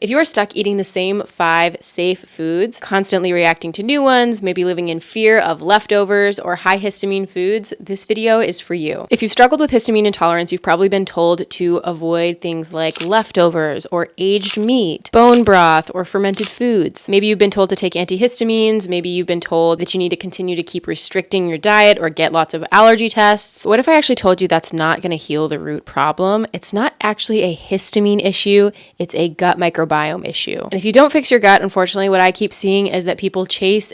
If you are stuck eating the same 5 safe foods, constantly reacting to new ones, maybe living in fear of leftovers or high histamine foods, this video is for you. If you've struggled with histamine intolerance, you've probably been told to avoid things like leftovers or aged meat, bone broth, or fermented foods. Maybe you've been told to take antihistamines. Maybe you've been told that you need to continue to keep restricting your diet or get lots of allergy tests. What if I actually told you that's not going to heal the root problem? It's not actually a histamine issue, it's a gut microbiome issue. And if you don't fix your gut, unfortunately, what I keep seeing is that people chase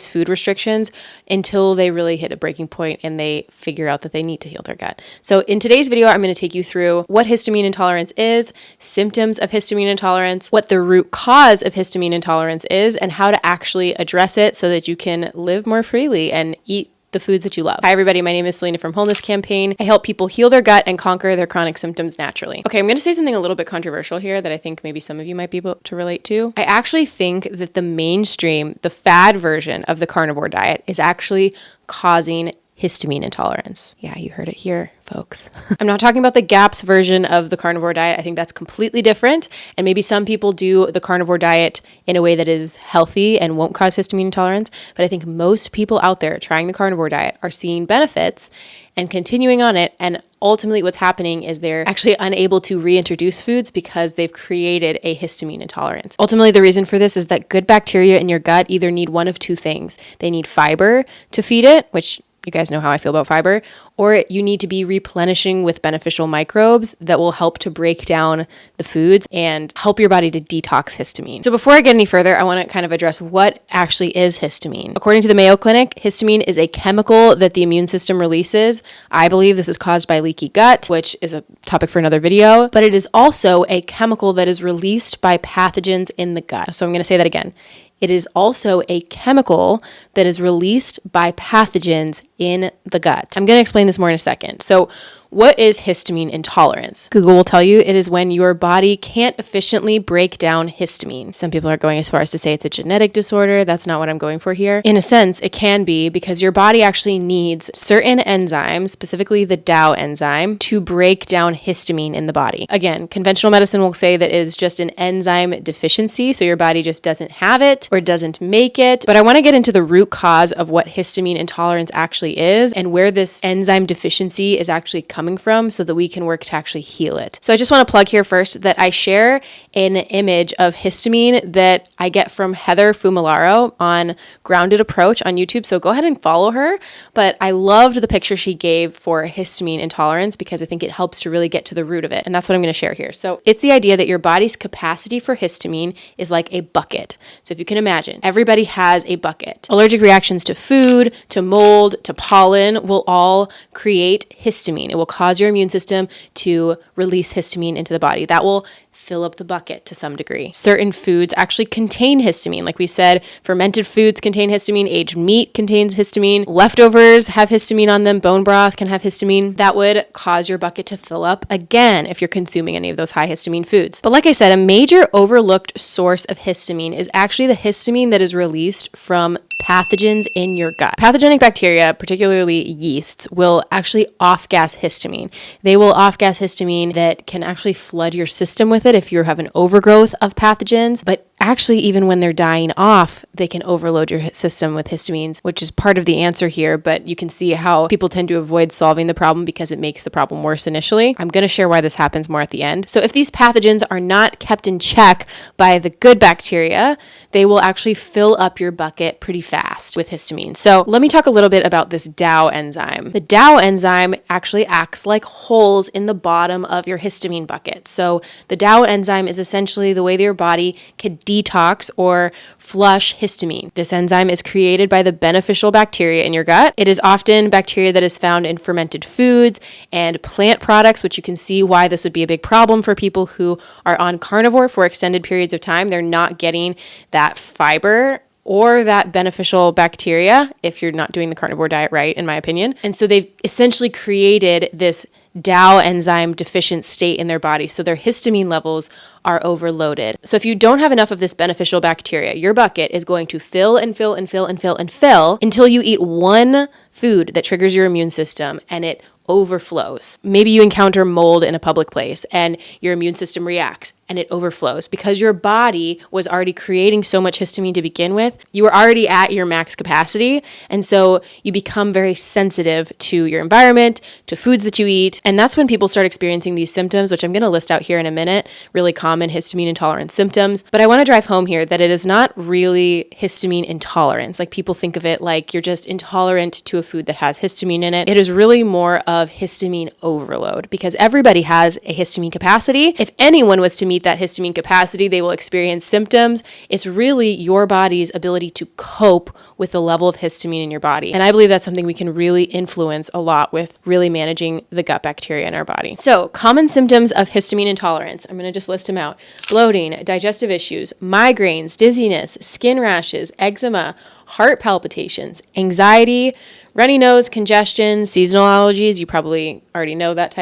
food restrictions until they really hit a breaking point and they figure out that they need to heal their gut. So in today's video, I'm going to take you through what histamine intolerance is, symptoms of histamine intolerance, what the root cause of histamine intolerance is, and how to actually address it so that you can live more freely and eat the foods that you love. Hi everybody, my name is Selena from Wholeness Campaign. I help people heal their gut and conquer their chronic symptoms naturally. Okay, I'm going to say something a little bit controversial here that I think maybe some of you might be able to relate to. I actually think that the mainstream, the fad version of the carnivore diet is actually causing histamine intolerance. Yeah, you heard it here, folks. I'm not talking about the GAPS version of the carnivore diet. I think that's completely different. And maybe some people do the carnivore diet in a way that is healthy and won't cause histamine intolerance. But I think most people out there trying the carnivore diet are seeing benefits and continuing on it. And ultimately what's happening is they're actually unable to reintroduce foods because they've created a histamine intolerance. Ultimately, the reason for this is that good bacteria in your gut either need one of two things. They need fiber to feed it, which you guys know how I feel about fiber, or you need to be replenishing with beneficial microbes that will help to break down the foods and help your body to detox histamine. So before I get any further, I want to kind of address what actually is histamine. According to the Mayo Clinic, histamine is a chemical that the immune system releases. I believe this is caused by leaky gut, which is a topic for another video, but it is also a chemical that is released by pathogens in the gut. So I'm going to say that again. It is also a chemical that is released by pathogens in the gut. I'm going to explain this more in a second. So what is histamine intolerance? Google will tell you it is when your body can't efficiently break down histamine. Some people are going as far as to say it's a genetic disorder. That's not what I'm going for here. In a sense, it can be because your body actually needs certain enzymes, specifically the DAO enzyme, to break down histamine in the body. Again, conventional medicine will say that it is just an enzyme deficiency, so your body just doesn't have it or doesn't make it. But I want to get into the root cause of what histamine intolerance actually is and where this enzyme deficiency is actually coming from so that we can work to actually heal it. So I just want to plug here first that I share an image of histamine that I get from Heather Fumilaro on Grounded Approach on YouTube. So go ahead and follow her. But I loved the picture she gave for histamine intolerance because I think it helps to really get to the root of it. And that's what I'm going to share here. So it's the idea that your body's capacity for histamine is like a bucket. So if you can imagine, everybody has a bucket. Allergic reactions to food, to mold, to pollen will all create histamine. It will cause your immune system to release histamine into the body. That will fill up the bucket to some degree. Certain foods actually contain histamine. Like we said, fermented foods contain histamine, aged meat contains histamine, leftovers have histamine on them, bone broth can have histamine. That would cause your bucket to fill up again if you're consuming any of those high histamine foods. But like I said, a major overlooked source of histamine is actually the histamine that is released from pathogens in your gut. Pathogenic bacteria, particularly yeasts, will actually off-gas histamine. They will off-gas histamine that can actually flood your system with it if you have an overgrowth of pathogens, but actually, even when they're dying off, they can overload your system with histamines, which is part of the answer here, but you can see how people tend to avoid solving the problem because it makes the problem worse initially. I'm going to share why this happens more at the end. So if these pathogens are not kept in check by the good bacteria, they will actually fill up your bucket pretty fast with histamine. So let me talk a little bit about this DAO enzyme. The DAO enzyme actually acts like holes in the bottom of your histamine bucket. So the DAO enzyme is essentially the way that your body can detox or flush histamine. This enzyme is created by the beneficial bacteria in your gut. It is often bacteria that is found in fermented foods and plant products, which you can see why this would be a big problem for people who are on carnivore for extended periods of time. They're not getting that fiber or that beneficial bacteria if you're not doing the carnivore diet right, in my opinion. And so they've essentially created this DAO enzyme deficient state in their body. So their histamine levels are overloaded. So if you don't have enough of this beneficial bacteria, your bucket is going to fill and fill and fill and fill and fill until you eat one food that triggers your immune system and it overflows. Maybe you encounter mold in a public place and your immune system reacts. and it overflows because your body was already creating so much histamine to begin with. You were already at your max capacity. And so you become very sensitive to your environment, to foods that you eat. And that's when people start experiencing these symptoms, which I'm going to list out here in a minute, really common histamine intolerance symptoms. But I want to drive home here that it is not really histamine intolerance. Like people think of it like you're just intolerant to a food that has histamine in it. It is really more of histamine overload because everybody has a histamine capacity. If anyone was to meet that histamine capacity, they will experience symptoms. It's really your body's ability to cope with the level of histamine in your body. And I believe that's something we can really influence a lot with really managing the gut bacteria in our body. So common symptoms of histamine intolerance. I'm going to just list them out. Bloating, digestive issues, migraines, dizziness, skin rashes, eczema, heart palpitations, anxiety, runny nose, congestion, seasonal allergies. You probably already know that's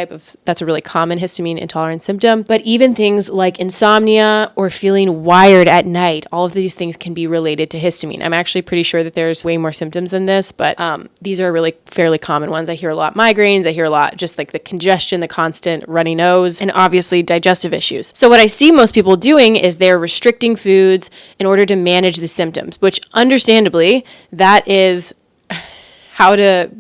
a really common histamine intolerance symptom. But even things like insomnia or feeling wired at night, all of these things can be related to histamine. I'm actually pretty sure that there's way more symptoms than this, but these are really fairly common ones. I hear a lot migraines. I hear a lot just like the congestion, the constant runny nose, and obviously digestive issues. So what I see most people doing is they're restricting foods in order to manage the symptoms, which understandably, that is how to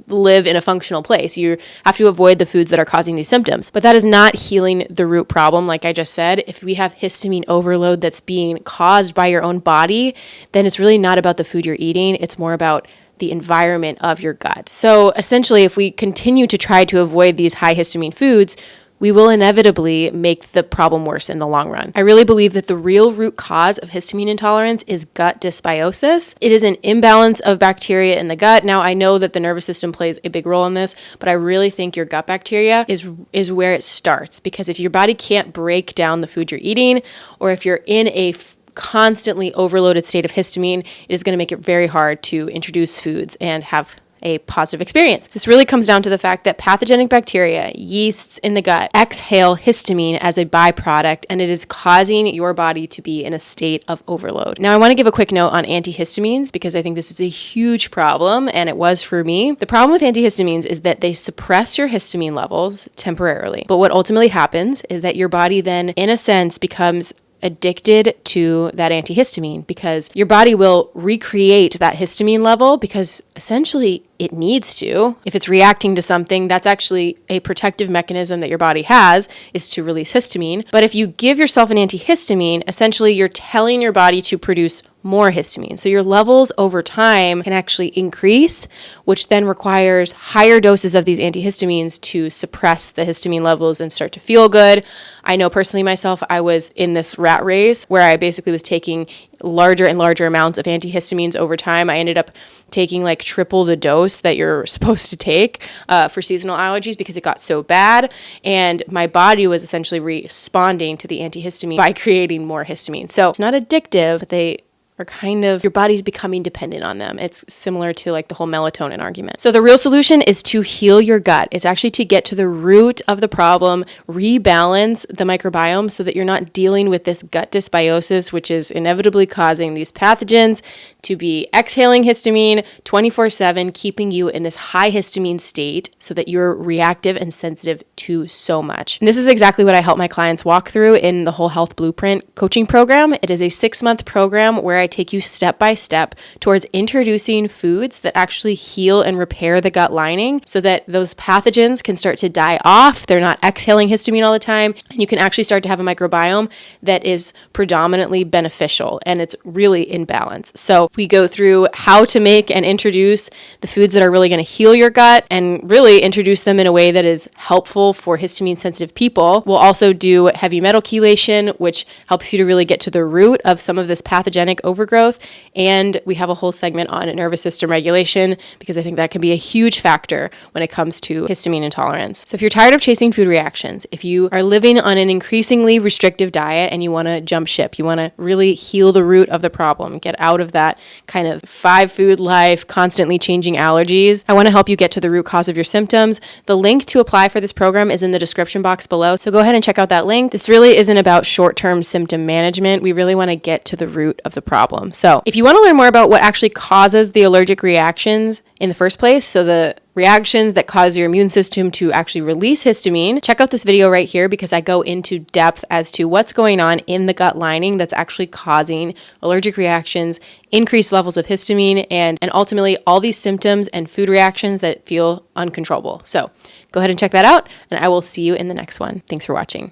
live in a functional place. You have to avoid the foods that are causing these symptoms. But that is not healing the root problem. Like I just said, if we have histamine overload that's being caused by your own body, then it's really not about the food you're eating. It's more about the environment of your gut. So essentially, if we continue to try to avoid these high histamine foods, we will inevitably make the problem worse in the long run. I really believe that the real root cause of histamine intolerance is gut dysbiosis. It is an imbalance of bacteria in the gut. Now, I know that the nervous system plays a big role in this, but I really think your gut bacteria is where it starts, because if your body can't break down the food you're eating, or if you're in a constantly overloaded state of histamine, it is going to make it very hard to introduce foods and have a positive experience. This really comes down to the fact that pathogenic bacteria, yeasts in the gut, exhale histamine as a byproduct, and it is causing your body to be in a state of overload. Now, I want to give a quick note on antihistamines because I think this is a huge problem, and it was for me. The problem with antihistamines is that they suppress your histamine levels temporarily. But what ultimately happens is that your body then, in a sense, becomes addicted to that antihistamine because your body will recreate that histamine level because essentially it needs to. If it's reacting to something, that's actually a protective mechanism that your body has, is to release histamine. But if you give yourself an antihistamine, essentially you're telling your body to produce more histamine. So your levels over time can actually increase, which then requires higher doses of these antihistamines to suppress the histamine levels and start to feel good. I know personally myself, I was in this rat race where I basically was taking larger and larger amounts of antihistamines over time. I ended up taking like triple the dose that you're supposed to take for seasonal allergies because it got so bad. And my body was essentially responding to the antihistamine by creating more histamine. So it's not addictive, but they are kind of, your body's becoming dependent on them. It's similar to like the whole melatonin argument. So the real solution is to heal your gut. It's actually to get to the root of the problem, rebalance the microbiome so that you're not dealing with this gut dysbiosis, which is inevitably causing these pathogens to be exhaling histamine 24/7, keeping you in this high histamine state so that you're reactive and sensitive to so much. And this is exactly what I help my clients walk through in the Whole Health Blueprint coaching program. It is a 6-month program where I take you step by step towards introducing foods that actually heal and repair the gut lining so that those pathogens can start to die off. They're not exhaling histamine all the time, and you can actually start to have a microbiome that is predominantly beneficial and it's really in balance. So we go through how to make and introduce the foods that are really going to heal your gut and really introduce them in a way that is helpful for histamine sensitive people. We'll also do heavy metal chelation, which helps you to really get to the root of some of this pathogenic overgrowth. And we have a whole segment on nervous system regulation because I think that can be a huge factor when it comes to histamine intolerance. So if you're tired of chasing food reactions, if you are living on an increasingly restrictive diet and you want to jump ship, you want to really heal the root of the problem, get out of that kind of 5-food life, constantly changing allergies, I want to help you get to the root cause of your symptoms. The link to apply for this program is in the description box below. So go ahead and check out that link. This really isn't about short-term symptom management. We really want to get to the root of the problem. So if you want to learn more about what actually causes the allergic reactions in the first place, so the reactions that cause your immune system to actually release histamine, check out this video right here because I go into depth as to what's going on in the gut lining that's actually causing allergic reactions, increased levels of histamine, and ultimately all these symptoms and food reactions that feel uncontrollable. So go ahead and check that out, and I will see you in the next one. Thanks for watching.